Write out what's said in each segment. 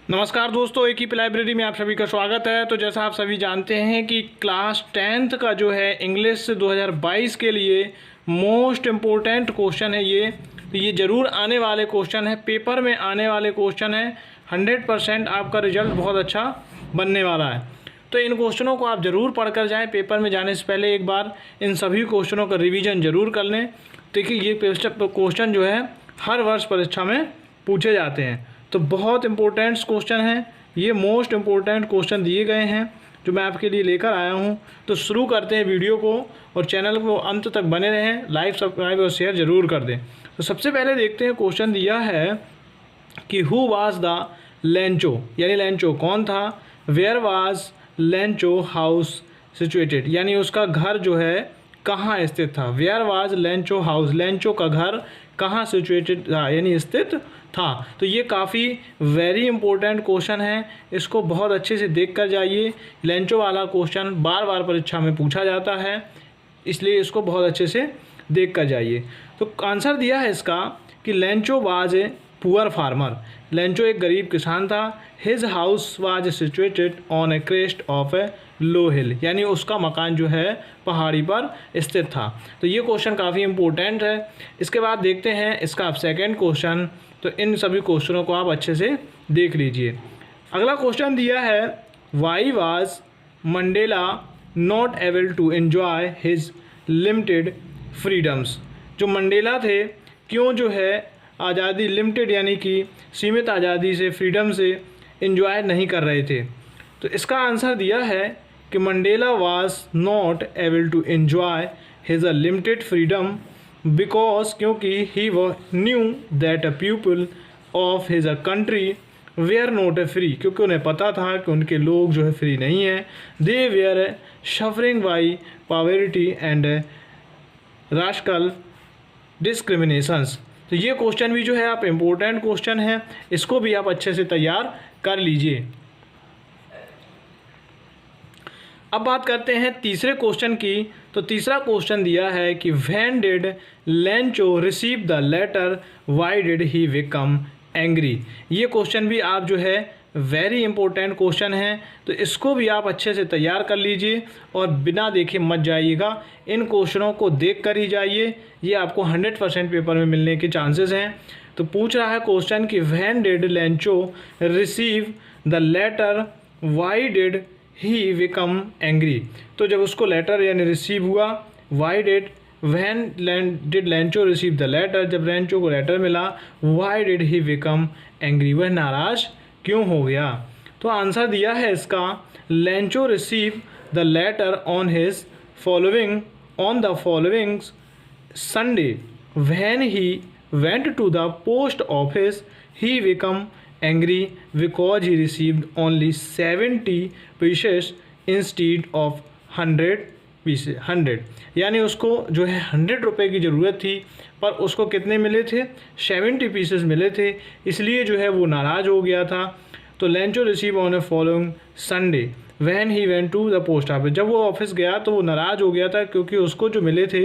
नमस्कार दोस्तों, एक ही लाइब्रेरी में आप सभी का स्वागत है। तो जैसा आप सभी जानते हैं कि क्लास 10th का जो है इंग्लिश 2022 के लिए मोस्ट इम्पोर्टेंट क्वेश्चन है ये। तो ये ज़रूर आने वाले क्वेश्चन है, पेपर में आने वाले क्वेश्चन है। 100% आपका रिजल्ट बहुत अच्छा बनने वाला है। तो इन क्वेश्चनों को आप ज़रूर पढ़ कर जाएँ। पेपर में जाने से पहले एक बार इन सभी क्वेश्चनों का रिविज़न ज़रूर कर लें। देखिए ये क्वेश्चन जो है हर वर्ष परीक्षा में पूछे जाते हैं, तो बहुत इम्पोर्टेंट क्वेश्चन हैं ये। मोस्ट इम्पोर्टेंट क्वेश्चन दिए गए हैं जो मैं आपके लिए लेकर आया हूं। तो शुरू करते हैं वीडियो को, और चैनल को अंत तक बने रहें, लाइक सब्सक्राइब और शेयर ज़रूर कर दें। तो सबसे पहले देखते हैं, क्वेश्चन दिया है कि हु वाज द लेंचो, यानी लेंचो कौन था। Where was Lencho house situated, यानी उसका घर जो है कहाँ स्थित था। Where was Lencho house, Lencho का घर कहाँ सिचुएटेड था, यानी स्थित था। तो ये काफ़ी वेरी इंपॉर्टेंट क्वेश्चन है, इसको बहुत अच्छे से देख कर जाइए। लेंचो वाला क्वेश्चन बार बार परीक्षा में पूछा जाता है, इसलिए इसको बहुत अच्छे से देख कर जाइए। तो आंसर दिया है इसका कि Lencho was a poor farmer, Lencho एक गरीब किसान था। His house was situated on a crest of a low hill, यानी उसका मकान जो है पहाड़ी पर स्थित था। तो ये क्वेश्चन काफ़ी इम्पोर्टेंट है। इसके बाद देखते हैं इसका अब सेकेंड क्वेश्चन। तो इन सभी क्वेश्चनों को आप अच्छे से देख लीजिए। अगला क्वेश्चन दिया है, why was Mandela not able to enjoy his limited freedoms, जो मंडेला थे क्यों जो है आज़ादी लिमिटेड यानी कि सीमित आज़ादी से, फ्रीडम से एंजॉय नहीं कर रहे थे। तो इसका आंसर दिया है कि Mandela was not able to enjoy his uh limited freedom because, क्योंकि he knew that uh people of his uh country were not a free, क्योंकि उन्हें पता था कि उनके लोग जो है फ्री नहीं है। They were suffering by poverty and racial discriminations. तो ये क्वेश्चन भी जो है आप इम्पोर्टेंट क्वेश्चन है, इसको भी आप अच्छे से तैयार कर लीजिए। अब बात करते हैं तीसरे क्वेश्चन की। तो तीसरा क्वेश्चन दिया है कि when did Lencho receive the letter, why did he become angry. ये क्वेश्चन भी आप जो है वेरी इंपॉर्टेंट क्वेश्चन है, तो इसको भी आप अच्छे से तैयार कर लीजिए और बिना देखे मत जाइएगा। इन क्वेश्चनों को देख कर ही जाइए, ये आपको 100% पेपर में मिलने के चांसेस हैं। तो पूछ रहा है क्वेश्चन कि when did Lencho receive the letter, why did he become angry. तो जब उसको लेटर यानी रिसीव हुआ, why did, when did Lencho receive the letter, जब लेंचो को लेटर मिला, why did he become angry, वह नाराज क्यों हो गया। तो आंसर दिया है इसका, Lencho receive the letter on his following on the following Sunday, when he went to the post office he become angry because he received only 70 pieces instead of 100 pieces 100, यानी उसको जो है 100 रुपये की ज़रूरत थी पर उसको कितने मिले थे, 70 पीसेस मिले थे, इसलिए जो है वो नाराज़ हो गया था। तो Lencho receive on a following Sunday when he went to the post office, जब वो ऑफिस गया तो वो नाराज़ हो गया था क्योंकि उसको जो मिले थे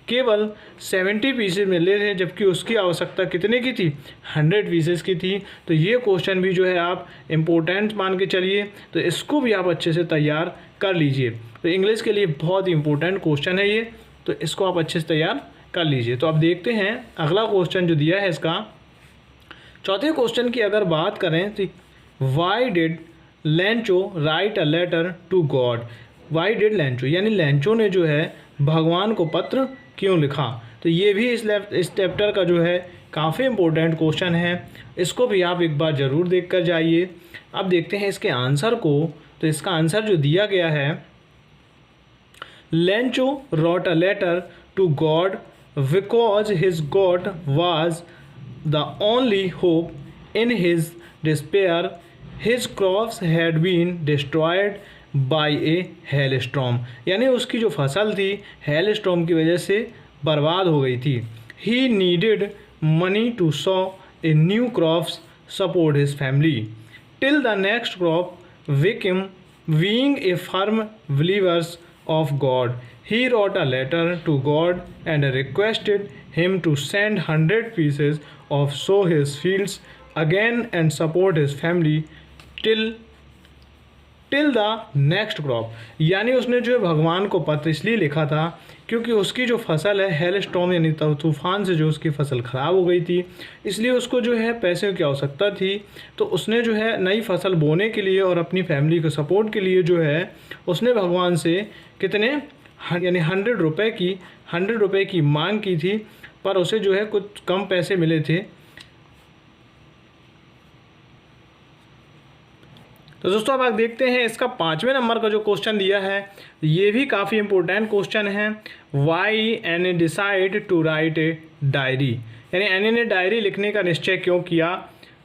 केवल 70 पीसेस मिले थे, जबकि उसकी आवश्यकता कितने की थी, 100 पीसेस की थी। तो ये क्वेश्चन भी जो है आप इम्पोर्टेंट मान के चलिए, तो इसको भी आप अच्छे से तैयार कर लीजिए। तो इंग्लिश के लिए बहुत ही इंपॉर्टेंट क्वेश्चन है ये, तो इसको आप अच्छे से तैयार कर लीजिए। तो अब देखते हैं अगला क्वेश्चन जो दिया है इसका। चौथे क्वेश्चन की अगर बात करें तो why did Lencho write a letter to God, why did Lencho, यानी लेंचो ने जो है भगवान को पत्र क्यों लिखा। तो ये भी इस चैप्टर का जो है काफ़ी इम्पोर्टेंट क्वेश्चन है, इसको भी आप एक बार ज़रूर देख कर जाइए। अब देखते हैं इसके आंसर को। तो इसका आंसर जो दिया गया है, Lencho wrote a letter to God because his God was the only hope in his despair, his crops had been destroyed by a hailstorm, यानी उसकी जो फसल थी हेल स्टॉर्म की वजह से बर्बाद हो गई थी। He needed money to sow a new crops support his family till the next crop become, being a firm believers of God. He wrote a letter to God and requested him to send 100 pieces of sow his fields again and support his family till the next crop, यानी उसने जो है भगवान को पत्र इसलिए लिखा था क्योंकि उसकी जो फसल है हेल स्टॉर्म यानी तूफान से जो उसकी फसल ख़राब हो गई थी, इसलिए उसको जो है पैसे की आवश्यकता थी। तो उसने जो है नई फसल बोने के लिए और अपनी फैमिली को सपोर्ट के लिए जो है उसने भगवान से कितने यानी 100 रुपये की मांग की थी, पर उसे जो है कुछ कम पैसे मिले थे। तो दोस्तों अब आप देखते हैं इसका 5वें नंबर का जो क्वेश्चन दिया है, ये भी काफ़ी इम्पोर्टेंट क्वेश्चन है। Why Anne decide to write a diary, यानी एनी ने डायरी लिखने का निश्चय क्यों किया।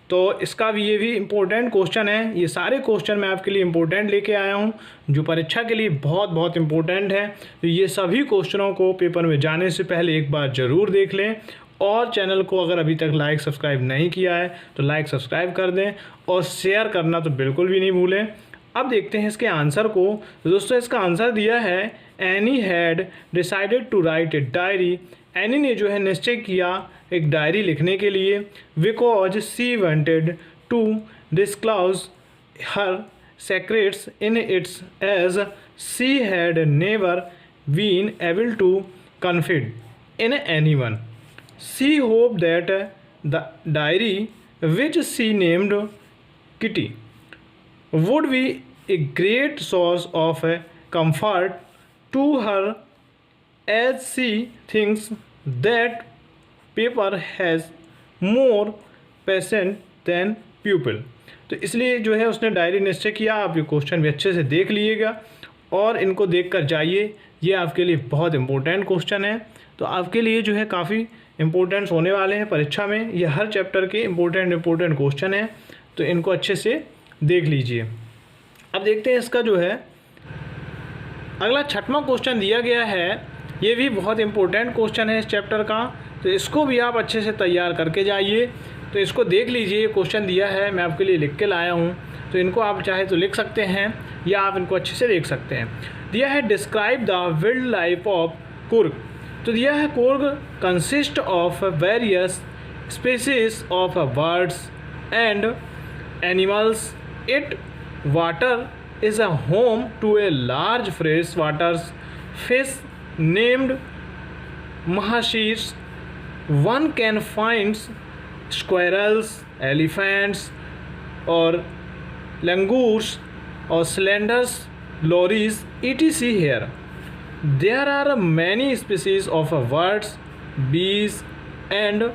तो इसका भी ये भी इम्पोर्टेंट क्वेश्चन है। ये सारे क्वेश्चन मैं आपके लिए इम्पोर्टेंट लेके आया हूँ जो परीक्षा के लिए बहुत बहुत इम्पोर्टेंट है। तो ये सभी क्वेश्चनों को पेपर में जाने से पहले एक बार ज़रूर देख लें, और चैनल को अगर अभी तक लाइक सब्सक्राइब नहीं किया है तो लाइक सब्सक्राइब कर दें, और शेयर करना तो बिल्कुल भी नहीं भूलें। अब देखते हैं इसके आंसर को। दोस्तों इसका आंसर दिया है Anne had decided to write a diary, Anne ने जो है निश्चय किया एक डायरी लिखने के लिए, because she wanted to disclose her secrets in its as she had never been able to confide in anyone. She hoped that the diary, which she named Kitty, would be a great source of comfort to her, as she thinks that paper has more patient than pupil। तो इसलिए जो है उसने diary निश्चय किया। आप ये question भी अच्छे से देख लीजिएगा और इनको देख कर जाइए, ये आपके लिए बहुत इम्पोर्टेंट क्वेश्चन है। तो आपके लिए जो है काफ़ी इम्पोर्टेंट्स होने वाले हैं परीक्षा में। ये हर चैप्टर के इम्पोर्टेंट क्वेश्चन हैं, तो इनको अच्छे से देख लीजिए। अब देखते हैं इसका जो है अगला 6वां क्वेश्चन दिया गया है। ये भी बहुत इम्पोर्टेंट क्वेश्चन है इस चैप्टर का, तो इसको भी आप अच्छे से तैयार करके जाइए। तो इसको देख लीजिए, ये क्वेश्चन दिया है, मैं आपके लिए लिख के लाया हूँ, तो इनको आप चाहे तो लिख सकते हैं या आप इनको अच्छे से देख सकते हैं। दिया है describe the wild life of Coorg. तो दिया है Coorg consist of various species of birds and animals. It water is a home to a large fresh water fish named mahseer. One can find squirrels, elephants और लंगूर्स और slenders, लोरीज etc. here. There are many species of birds, bees and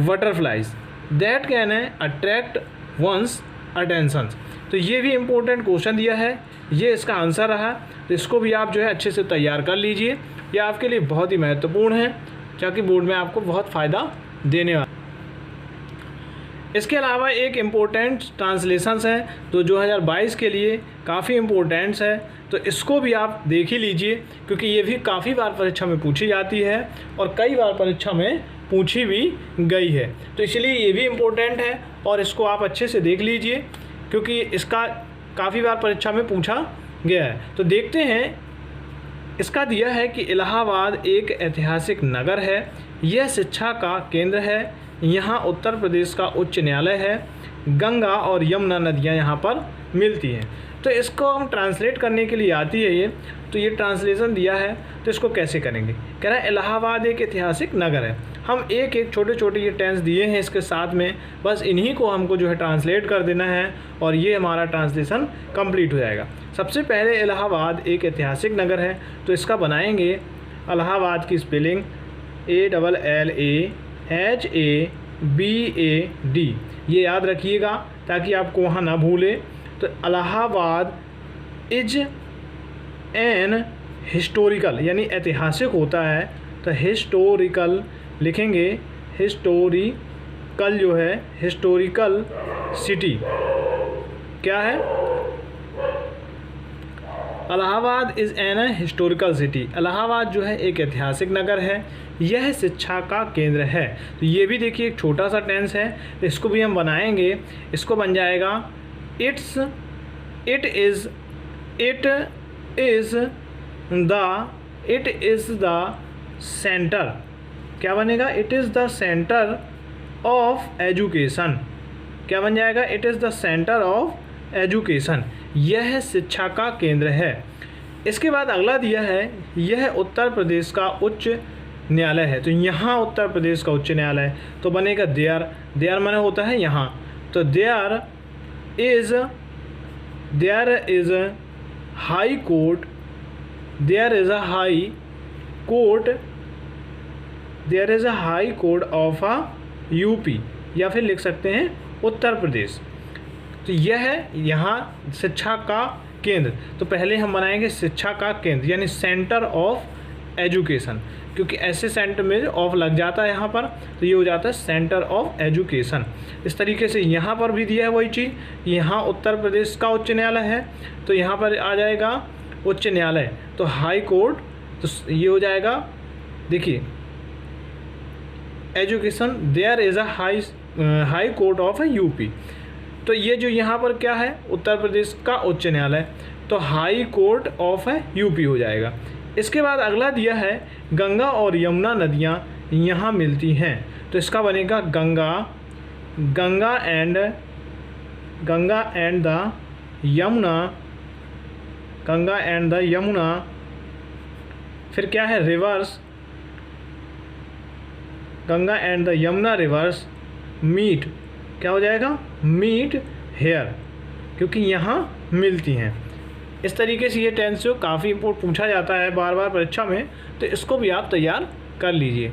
butterflies that can attract one's attention। तो ये भी important question दिया है, ये इसका answer रहा। तो इसको भी आप जो है अच्छे से तैयार कर लीजिए, ये आपके लिए बहुत ही महत्वपूर्ण है, ताकि बोर्ड में आपको बहुत फ़ायदा देने वाला। इसके अलावा एक इम्पोर्टेंट ट्रांसलेशंस है तो 2022 के लिए काफ़ी इम्पोर्टेंट्स है, तो इसको भी आप देख ही लीजिए, क्योंकि ये भी काफ़ी बार परीक्षा में पूछी जाती है और कई बार परीक्षा में पूछी भी गई है। तो इसलिए ये भी इम्पोर्टेंट है और इसको आप अच्छे से देख लीजिए, क्योंकि इसका काफ़ी बार परीक्षा में पूछा गया है। तो देखते हैं, इसका दिया है कि इलाहाबाद एक ऐतिहासिक नगर है, यह शिक्षा का केंद्र है, यहाँ उत्तर प्रदेश का उच्च न्यायालय है, गंगा और यमुना नदियाँ यहाँ पर मिलती हैं। तो इसको हम ट्रांसलेट करने के लिए आती है ये, तो ये ट्रांसलेशन दिया है, तो इसको कैसे करेंगे। कह रहा है इलाहाबाद एक ऐतिहासिक नगर है। हम एक एक छोटे छोटे ये टेंस दिए हैं इसके साथ में, बस इन्हीं को हमको जो है ट्रांसलेट कर देना है और ये हमारा ट्रांसलेशन कंप्लीट हो जाएगा। सबसे पहले इलाहाबाद एक ऐतिहासिक नगर है, तो इसका बनाएंगे इलाहाबाद की स्पेलिंग ALLAHABAD, ये याद रखिएगा ताकि आपको वहाँ ना भूले। तो इलाहाबाद इज एन हिस्टोरिकल, यानी ऐतिहासिक होता है, तो हिस्टोरिकल लिखेंगे, हिस्टोरिकल जो है हिस्टोरिकल सिटी क्या है, Allahabad is an historical city. Allahabad जो है एक ऐतिहासिक नगर है, यह शिक्षा का केंद्र है। तो ये भी देखिए एक छोटा सा टेंस है, इसको भी हम बनाएंगे, इसको बन जाएगा इट इज़ द सेंटर, क्या बनेगा, it is the centre of education, क्या बन जाएगा, it is the centre of education, यह शिक्षा का केंद्र है। इसके बाद अगला दिया है, यह उत्तर प्रदेश का उच्च न्यायालय है। तो यहाँ उत्तर प्रदेश का उच्च न्यायालय है, तो बनेगा देयर, देयर माने होता है यहाँ, तो there is high court, there is a high court, there is a high court of a UP, या फिर लिख सकते हैं उत्तर प्रदेश। तो यह है यहाँ शिक्षा का केंद्र। तो पहले हम बनाएंगे शिक्षा का केंद्र यानी सेंटर ऑफ एजुकेशन, क्योंकि ऐसे सेंटर में ऑफ लग जाता है यहाँ पर, तो ये हो जाता है सेंटर ऑफ एजुकेशन। इस तरीके से यहाँ पर भी दिया है वही चीज़, यहाँ उत्तर प्रदेश का उच्च न्यायालय है, तो यहाँ पर आ जाएगा उच्च न्यायालय, तो हाई कोर्ट, तो ये हो जाएगा, देखिए education, there is a high court of UP. तो ये जो यहाँ पर क्या है, उत्तर प्रदेश का उच्च न्यायालय, तो हाई कोर्ट ऑफ यूपी हो जाएगा। इसके बाद अगला दिया है, गंगा और यमुना नदियाँ यहाँ मिलती हैं, तो इसका बनेगा Ganga and the Yamuna, Ganga and the Yamuna. फिर क्या है, rivers, Ganga and the Yamuna rivers meet, क्या हो जाएगा, मीट हेयर, क्योंकि यहाँ मिलती हैं। इस तरीके से ये टेंस जो काफ़ी इंपोर्टेंट पूछा जाता है बार बार परीक्षा में, तो इसको भी आप तैयार कर लीजिए।